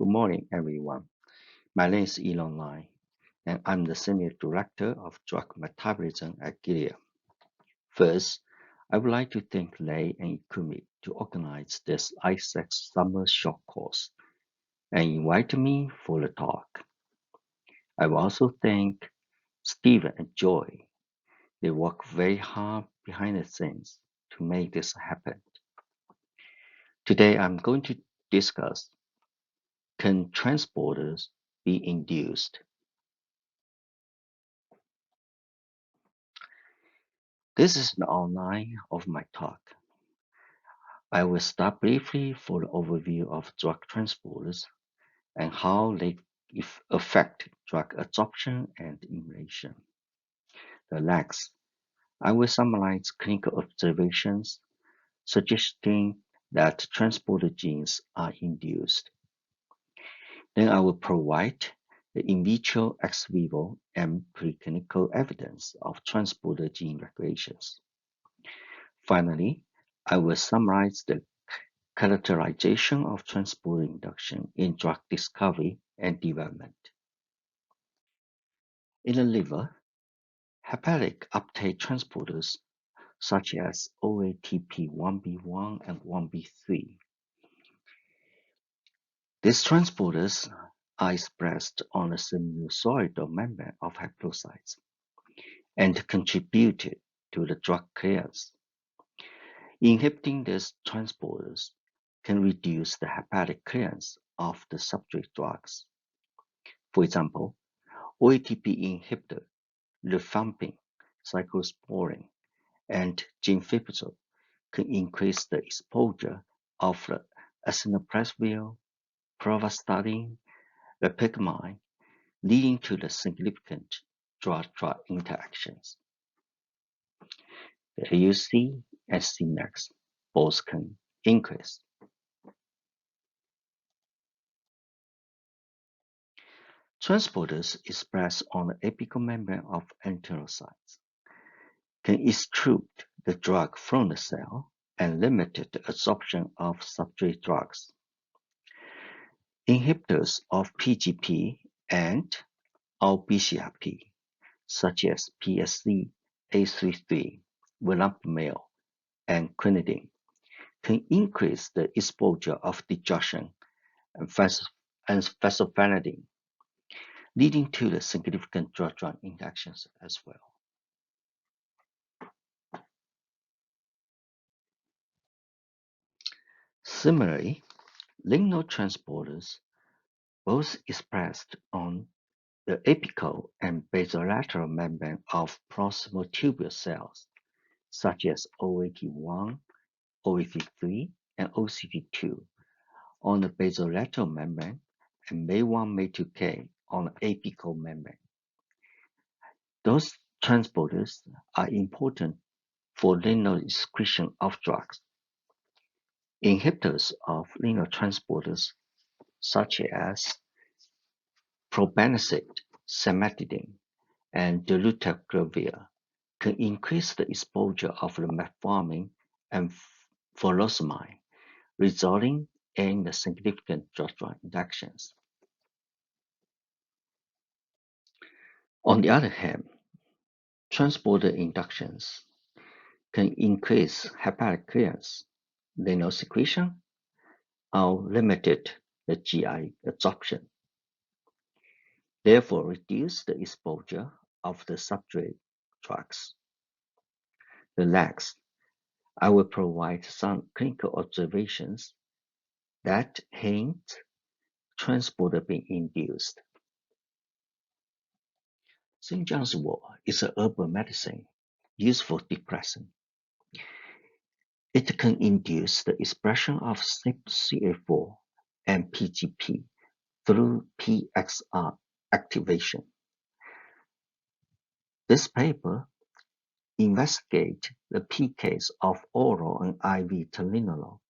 Good morning, everyone. My name is Elon Lai, and I'm the Senior Director of Drug Metabolism at Gilead. First, I would like to thank Lei and Ikumi to organize this ISEC summer short course and invite me for the talk. I will also thank Stephen and Joy. They work very hard behind the scenes to make this happen. Today, I'm going to discuss, can transporters be induced? This is an outline of my talk. I will start briefly for the overview of drug transporters and how they affect drug absorption and inhalation. Next, I will summarize clinical observations suggesting that transporter genes are induced. Then I will provide the in vitro, ex vivo, and preclinical evidence of transporter gene regulations. Finally, I will summarize the characterization of transporter induction in drug discovery and development. In the liver, hepatic uptake transporters such as OATP1B1 and 1B3. These transporters are expressed on the sinusoidal membrane of hepatocytes and contributed to the drug clearance. Inhibiting these transporters can reduce the hepatic clearance of the substrate drugs. For example, OATP inhibitor, rifampin, cyclosporin, and gemfibrozil can increase the exposure of the esomeprazole, pravastatin, rapamycin, leading to the significant drug-drug interactions. The AUC and Cmax both can increase. Transporters expressed on the apical membrane of enterocytes can extrude the drug from the cell and limit the absorption of substrate drugs. Inhibitors of PGP and BCRP, such as PSC-A33, verapamil, and quinidine, can increase the exposure of digoxin and phosphonidine, leading to the significant drug-drug interactions as well. Similarly, linear transporters, both expressed on the apical and basolateral membrane of proximal tubule cells, such as OAT1, OAT3, and OCT2 on the basolateral membrane and MAY1, MAY2K on the apical membrane. Those transporters are important for linear excretion of drugs. Inhibitors of linear transporters, such as probenecid, cimetidine, and dolutegravir, can increase the exposure of the metformin and furosemide, resulting in the significant drug-drug interactions. On the other hand, transporter inductions can increase hepatic clearance, renal secretion, or limited the GI absorption, therefore reduce the exposure of the substrate drugs. Next, I will provide some clinical observations that hint transporter being induced. St. John's wort is a herbal medicine used for depression. It can induce the expression of CYP4 and PGP through PXR activation. This paper investigates the PKs of oral and IV terlinolol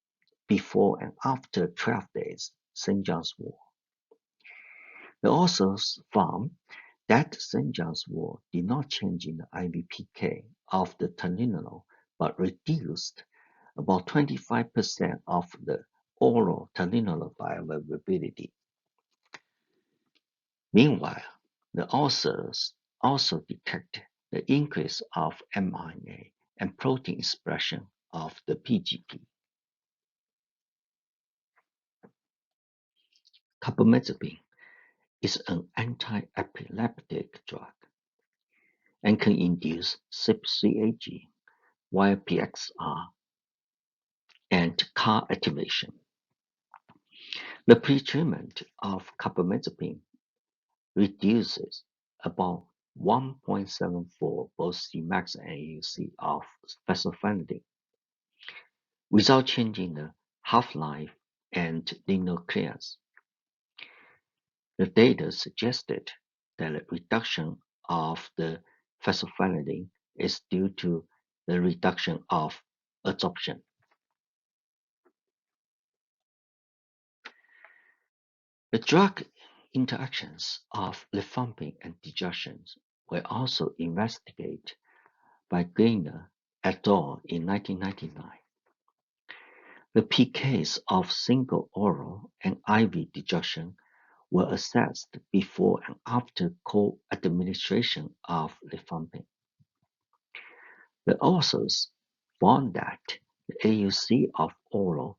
before and after 12 days St. John's wort. The authors found that St. John's wort did not change in the IV PK of the terlinolol, but reduced about 25% of the oral terlinolol bioavailability. Meanwhile, the authors also detect the increase of mRNA and protein expression of the PGP. Carbamazepine is an anti-epileptic drug and can induce CYP3A via PXR and CAR activation. The pretreatment of carbamazepine reduces about 1.74 both Cmax and AUC of fexofenadine without changing the half-life and linear clearance. The data suggested that the reduction of the fexofenadine is due to the reduction of absorption. The drug interactions of rifampin and digoxin were also investigated by Gaynor et al. In 1999. The PKs of single oral and IV digoxin were assessed before and after co-administration of rifampin. The authors found that the AUC of oral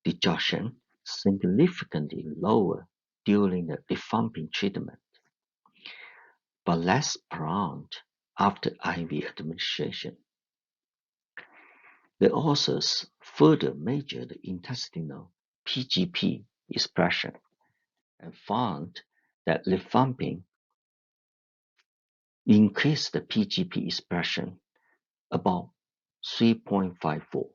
digoxin significantly lower during the rifampin treatment, but less pronounced after IV administration. The authors further measured the intestinal PGP expression and found that rifampin increased the PGP expression about 3.54.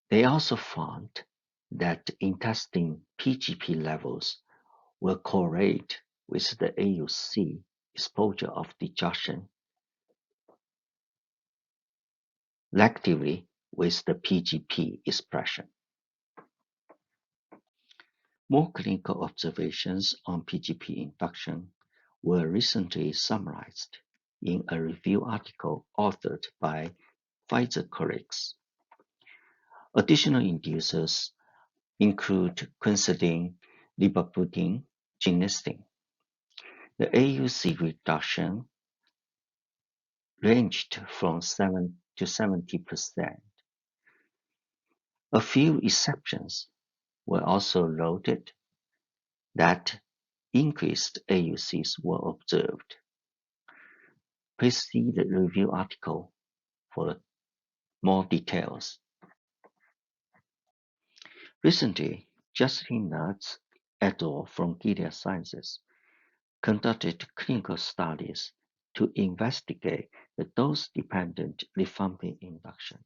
They also found that intestine PGP levels were correlated with the AUC exposure of digoxin, relatively with the PGP expression. More clinical observations on PGP induction were recently summarized in a review article authored by Pfizer colleagues. Additional inducers include quinidine, lipoprotein, genistein. The AUC reduction ranged from 7 to 70%. A few exceptions were also noted that increased AUCs were observed. Please see the review article for more details. Recently, Justin Nuts et al. From Gilead Sciences conducted clinical studies to investigate the dose-dependent rifampin induction.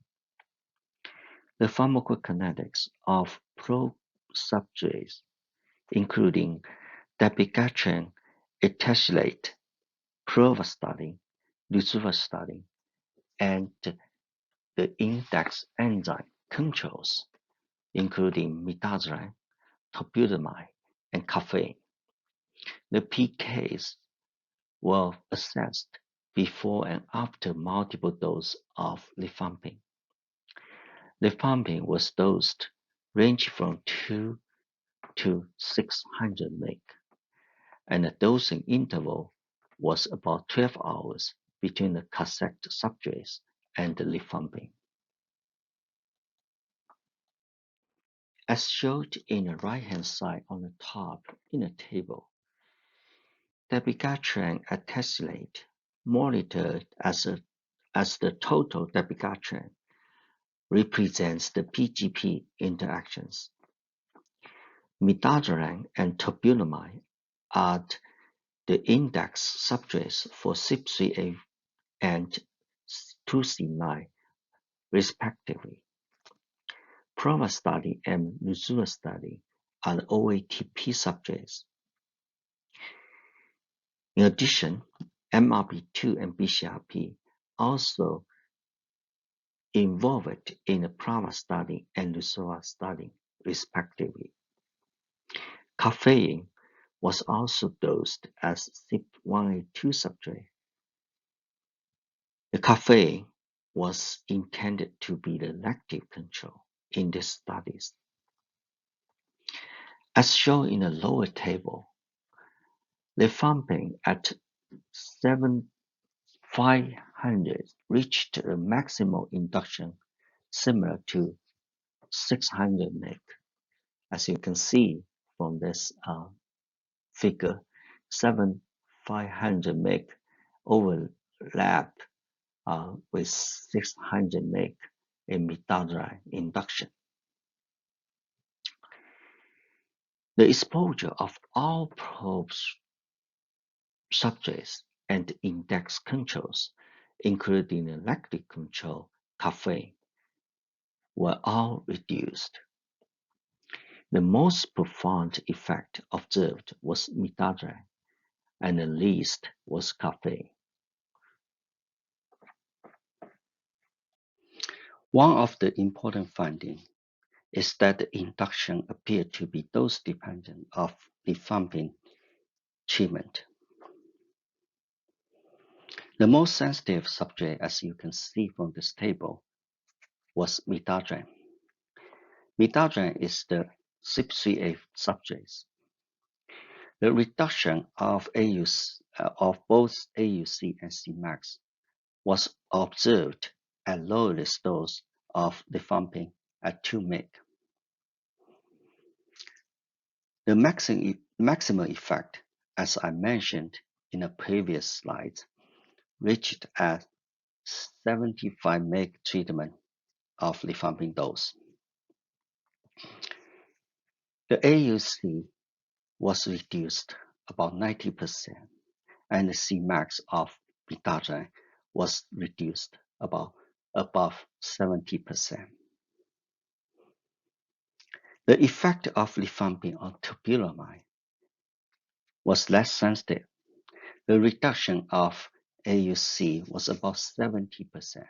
The pharmacokinetics of pro-substrates, including dabigatran etacrylate, pravastatin, rosuvastatin, and the index enzyme controls, including midazolam, tobutamide, and caffeine. The PKs were assessed before and after multiple doses of rifampin. Rifampin was dosed ranging from 2 to 600 mg, and the dosing interval was about 12 hours between the cassette substrates and the rifampin. As shown in the right-hand side on the top in the table, dabigatran etacrylate monitored as the total dabigatran represents the PGP interactions. Midazolam and tobutamide are the index substrates for CYP3A and 2C9 respectively. Pravastatin and rosuvastatin are the OATP substrates. In addition, MRP2 and BCRP also involved in the pravastatin and rosuvastatin respectively. Caffeine was also dosed as CYP1A2 substrate. The caffeine was intended to be the active control in these studies. As shown in the lower table, rifampin at 7,500 reached a maximal induction similar to 600 mg. As you can see from this figure, 7,500 mg overlap with 600 mg in mitoxantrone induction. The exposure of all probe subjects and index controls, including the lactic control, caffeine, were all reduced. The most profound effect observed was mitoxantrone, and the least was caffeine. One of the important findings is that the induction appeared to be dose-dependent of rifampin treatment. The most sensitive subject, as you can see from this table, was mitoxantrone. Mitoxantrone is the CYP3A subjects. The reduction of both AUC and Cmax was observed at lowest dose of rifampin at 2 mg. The maximum effect, as I mentioned in a previous slide, reached at 75 mg treatment of rifampin dose. The AUC was reduced about 90%, and the Cmax of mitoxantrone was reduced above 70%. The effect of rifampin on topiramide was less sensitive. The reduction of AUC was about 70%.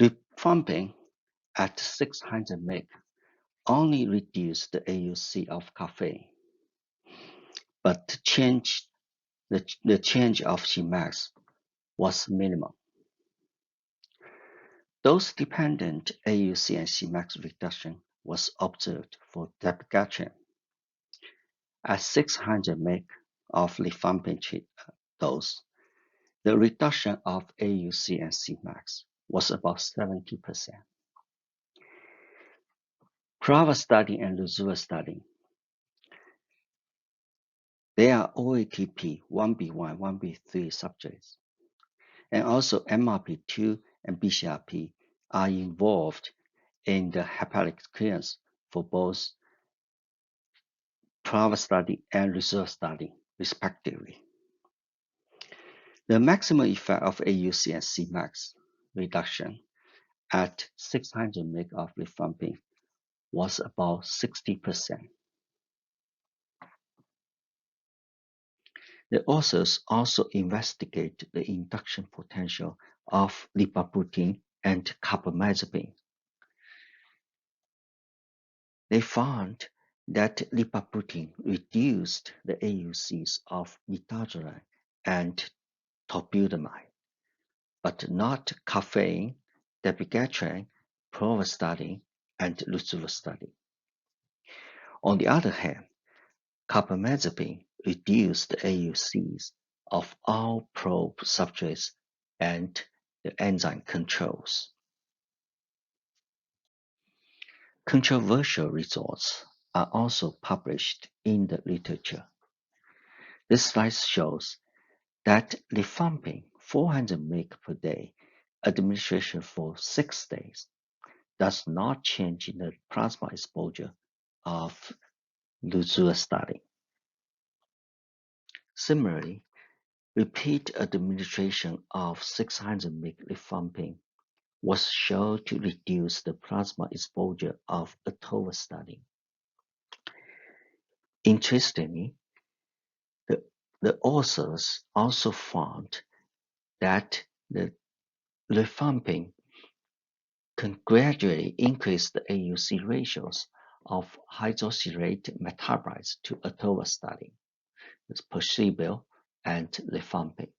Rifampin at 600 mg only reduced the AUC of caffeine, but the change of Cmax was minimal. Dose-dependent AUC and Cmax reduction was observed for dabigatran. At 600 mg of rifampin dose, the reduction of AUC and Cmax was about 70%. Pravastatin and rosuvastatin, they are OATP 1B1, 1B3 subjects, and also MRP2 and BCRP are involved in the hepatic clearance for both pravastatin and rosuvastatin, respectively. The maximum effect of AUC and Cmax reduction at 600 mg of rifampin was about 60%. The authors also investigate the induction potential of lipaputin and carbamazepine. They found that lipaputin reduced the AUCs of mitoxantrone and topiramide, but not caffeine, dabigatran, pravastatin, and rosuvastatin. On the other hand, carbamazepine reduced the AUCs of all probe subjects and the enzyme controls. Controversial results are also published in the literature. This slide shows that rifampin 400 mg per day administration for 6 days does not change the plasma exposure of rosuvastatin. Similarly, repeat administration of 600 mg rifampin was shown to reduce the plasma exposure of atorvastatin. Interestingly, the authors also found that the rifampin can gradually increase the AUC ratios of hydroxylate metabolites to atorvastatin, placebo, and rifampin.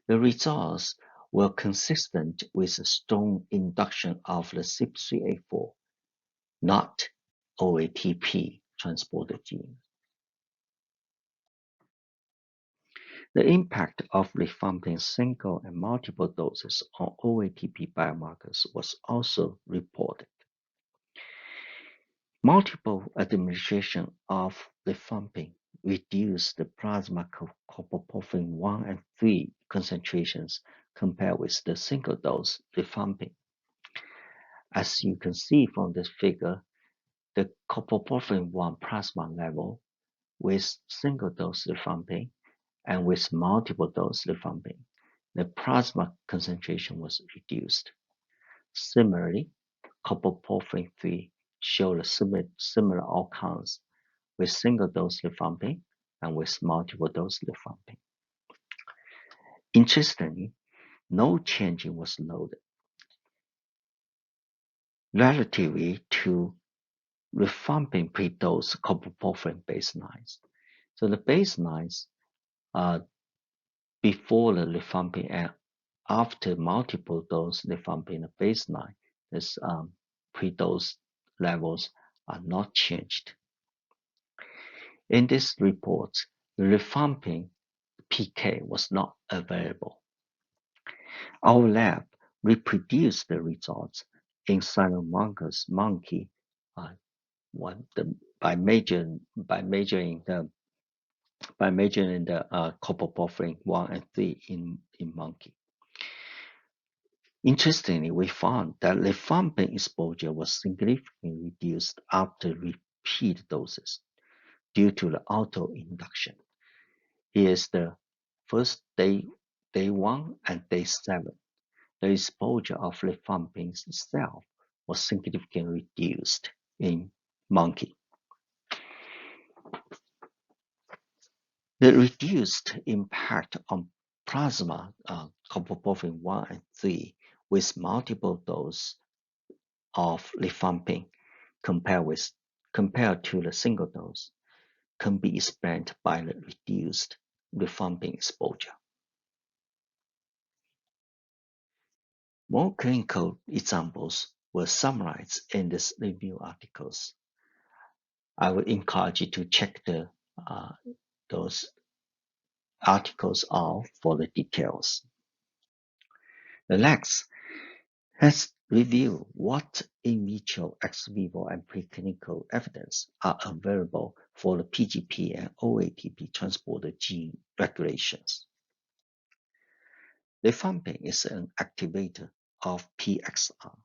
The results were consistent with a strong induction of the CYP3A4 not OATP transporter genes. The impact of rifampin single and multiple doses on OATP biomarkers was also reported. Multiple administration of rifampin reduced the plasma copper 1 and 3 concentrations compared with the single dose rifampin. As you can see from this figure, the copper 1 plasma level with single dose rifampin and with multiple dose rifampin, the plasma concentration was reduced. Similarly, copper 3 showed similar outcomes with single dose rifampin and with multiple dose rifampin. Interestingly, no change was noted relatively to rifampin pre-dose copper baselines. So the baselines before the rifampin and after multiple dose rifampin baseline, this pre-dose levels are not changed. In this report, the rifampin PK was not available. Our lab reproduced the results in cynomolgus monkey by measuring the copper 1 and 3 in monkey. Interestingly, we found that rifampin exposure was significantly reduced after repeat doses due to the auto-induction. Here is the first day 1 and day 7. The exposure of rifampin itself was significantly reduced in monkey. The reduced impact on plasma copper 1 and 3 with multiple dose of rifampin compared to the single dose can be explained by the reduced rifampin exposure. More clinical examples were summarized in these review articles. I would encourage you to check those articles out for the details. The next, let's review what in vitro, ex vivo, and preclinical evidence are available for the PGP and OATP transporter gene regulations. Rifampin is an activator of PXR.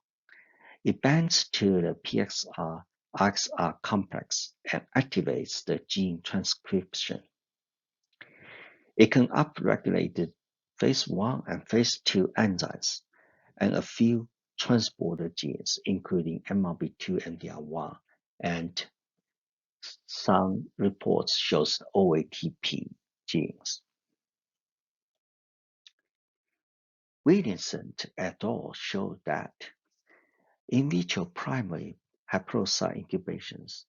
It binds to the PXR-XR complex and activates the gene transcription. It can upregulate the phase 1 and phase 2 enzymes and a few transporter genes, including MRB2 and DR1, and some reports shows OATP genes. Williamson et al. Showed that in vitro primary haplocyte incubations,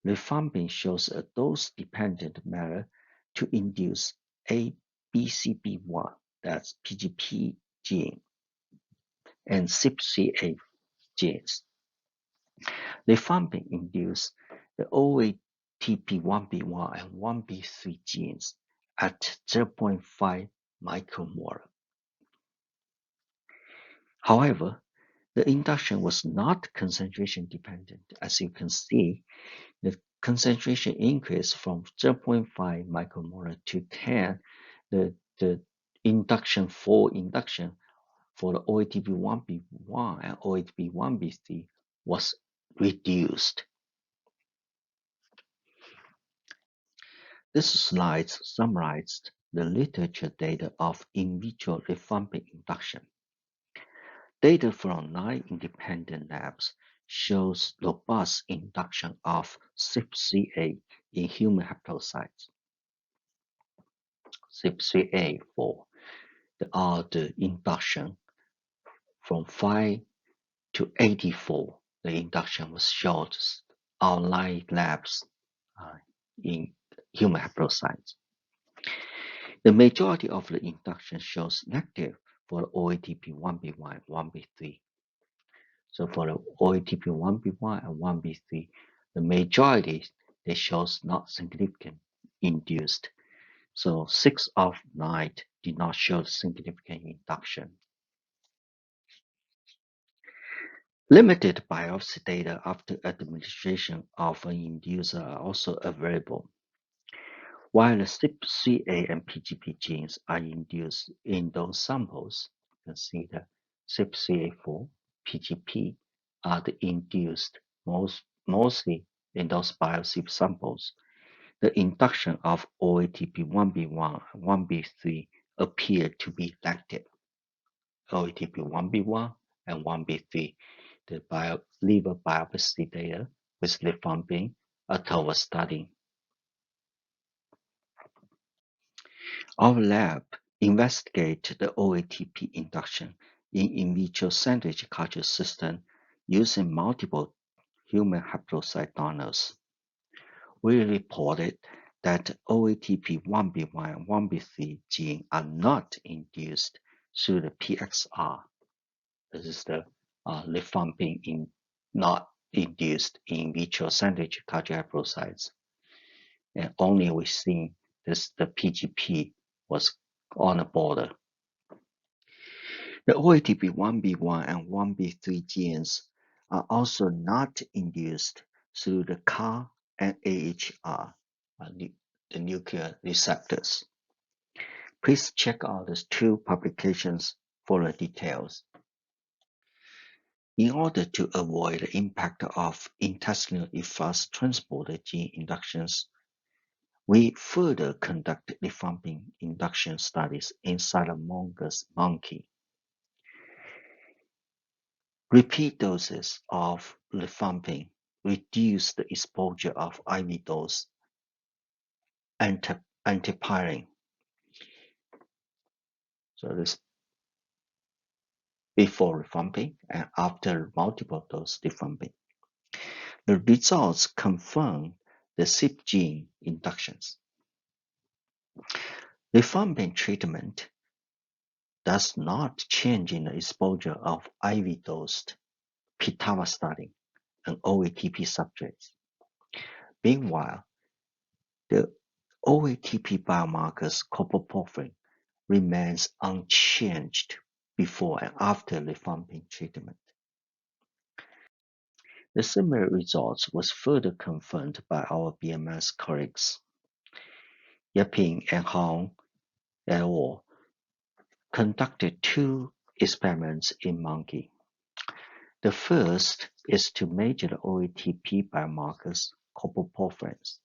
rifampin shows a dose-dependent manner to induce ABCB1, that's PGP gene, and CYP3A genes. Rifampin induced the OATP1B1 and 1B3 genes at 0.5 micromolar. However, the induction was not concentration dependent. As you can see, the concentration increased from 0.5 micromolar to 10. The induction for the OATP1B1 and OATP1B3 was reduced. This slide summarized the literature data of in vitro rifampin induction. Data from 9 independent labs shows robust induction of CYP3A in human haplocytes. CYP3A for the induction from 5 to 84. The induction was showed on 9 labs in human haplocytes. The majority of the induction shows negative for OATP1B1 and 1B3. So for the OATP 1B1 and 1B3, the majority they shows not significant induced. So 6 of 9 did not show significant induction. Limited biopsy data after administration of an inducer are also available. While the CYP3A and PGP genes are induced in those samples, you can see that CYP3A4, PGP are the induced mostly in those biopsy samples. The induction of OATP1B1 and 1B3 appeared to be lactate. OATP1B1 and 1B3, the liver biopsy data with rifampin was studied. Our lab investigated the OATP induction in vitro sandwich culture system using multiple human haplocyte donors. We reported that OATP1B1 and 1B3 gene are not induced through the PXR. This is the rifampin not induced in vitro sandwich culture haplocytes. And only we see this the PGP was on the border. The OATP1B1 and 1B3 genes are also not induced through the CAR and AHR, the nuclear receptors. Please check out these two publications for the details. In order to avoid the impact of intestinal efflux transporter gene inductions, we further conducted rifampin induction studies in cynomolgus monkey. Repeat doses of rifampin reduce the exposure of IV dose antipyrin. So this before rifampin and after multiple dose rifampin. The results confirm the CYP gene inductions. Rifampin treatment does not change in the exposure of IV dosed pitavastatin and OATP subjects. Meanwhile, the OATP biomarkers copoporphyrin remains unchanged before and after rifampin treatment. The similar results was further confirmed by our BMS colleagues. Yaping and Hong et al. Conducted two experiments in monkey. The first is to measure the OATP biomarkers copoporphyrins,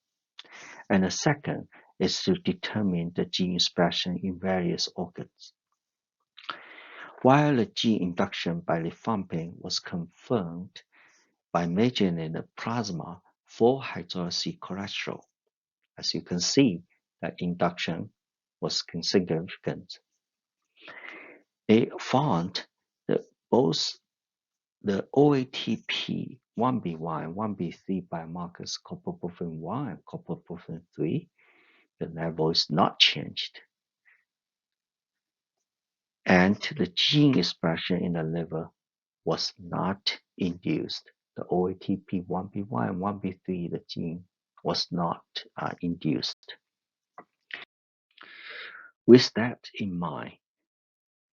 and the second is to determine the gene expression in various organs. While the gene induction by rifampin was confirmed by measuring the plasma 4-hydroxy cholesterol, as you can see, that induction was significant. They found that both the OATP 1B1 and 1B3 biomarkers copoporphyrin 1 and copoporphyrin 3, the level is not changed. And the gene expression in the liver was not induced. The OATP 1B1 and 1B3, the gene was not induced. With that in mind,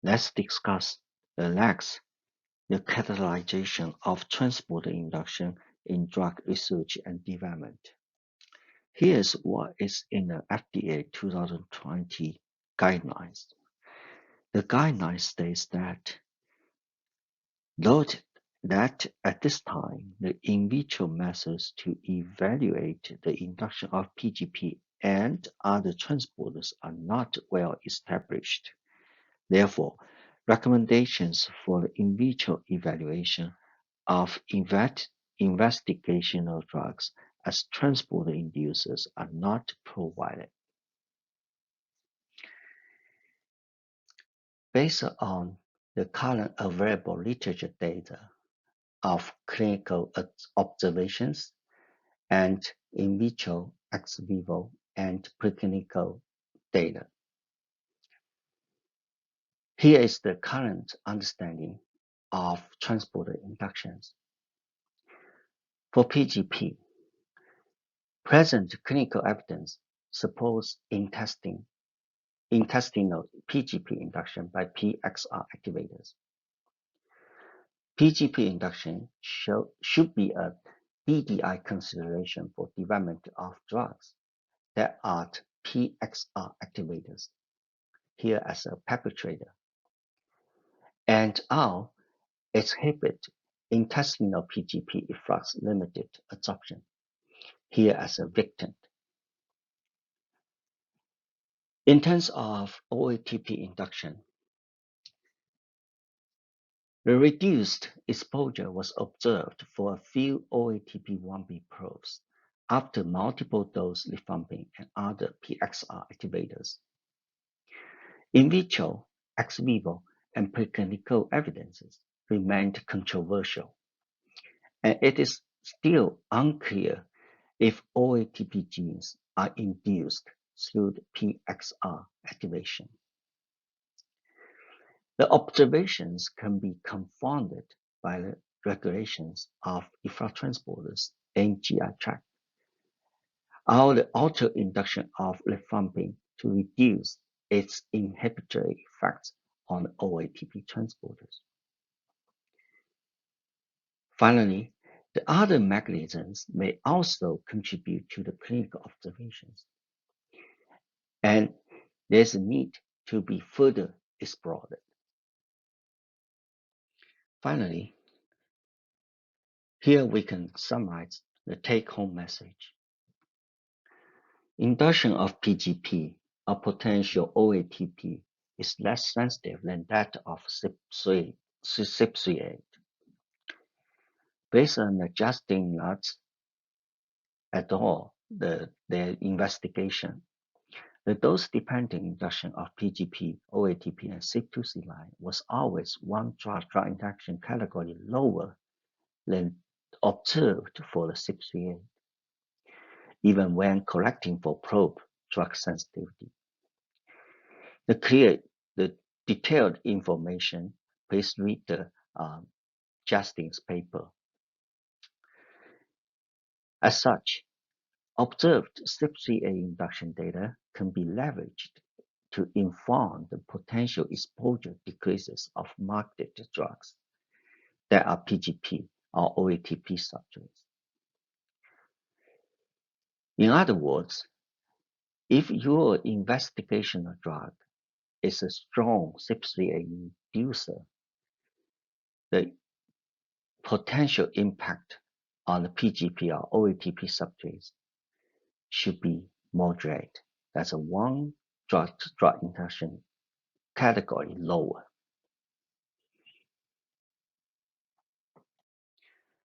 let's discuss next the catalyzation of transporter induction in drug research and development. Here's what is in the FDA 2020 guidelines. The guidelines states that note that at this time, the in vitro methods to evaluate the induction of PGP and other transporters are not well established. Therefore, recommendations for the in vitro evaluation of investigational drugs as transporter inducers are not provided. Based on the current available literature data of clinical observations and in vitro, ex vivo, and preclinical data. Here is the current understanding of transporter inductions. For PGP, present clinical evidence supports intestinal PGP induction by PXR activators. PGP induction should be a DDI consideration for development of drugs that are PXR activators, here as a perpetrator, and are exhibit intestinal PGP efflux limited absorption, here as a victim. In terms of OATP induction, the reduced exposure was observed for a few OATP1B probes after multiple dose rifampin and other PXR activators. In vitro, ex vivo, and preclinical evidences remained controversial, and it is still unclear if OATP genes are induced through the PXR activation. The observations can be confounded by the regulations of efflux in GI tract, or the auto-induction of rifampin to reduce its inhibitory effects on OATP transporters. Finally, the other mechanisms may also contribute to the clinical observations, and there's a need to be further explored. Finally, here we can summarize the take-home message. Induction of PGP, a potential OATP, is less sensitive than that of CYP3A. Based on Justin Lutz et al. Their investigation, the dose-dependent induction of PGP, OATP, and CYP2C line was always one drug-drug interaction category lower than observed for the CYP3A, even when correcting for probe drug sensitivity. The detailed information, please read the Justin's paper. As such, observed CYP3A induction data can be leveraged to inform the potential exposure decreases of marketed drugs that are PGP or OATP substrates. In other words, if your investigational drug is a strong CYP3A inducer, the potential impact on the PGP or OATP substrates should be moderate. That's a one drug-drug interaction category lower.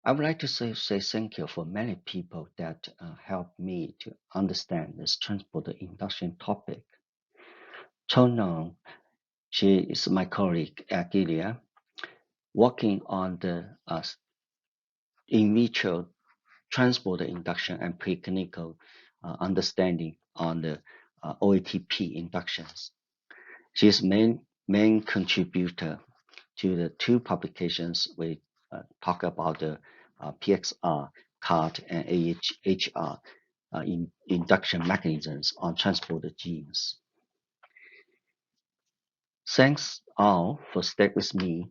I would like to say thank you for many people that helped me to understand this transporter induction topic. Chonang, she is my colleague at Gilead, working on the in vitro transporter induction and preclinical understanding on the OATP inductions. She is main contributor to the two publications we talk about the PXR, CART, and AHR induction mechanisms on transporter genes. Thanks all for staying with me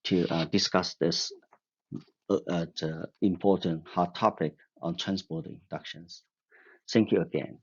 to discuss this important hot topic on transporter inductions. Thank you again.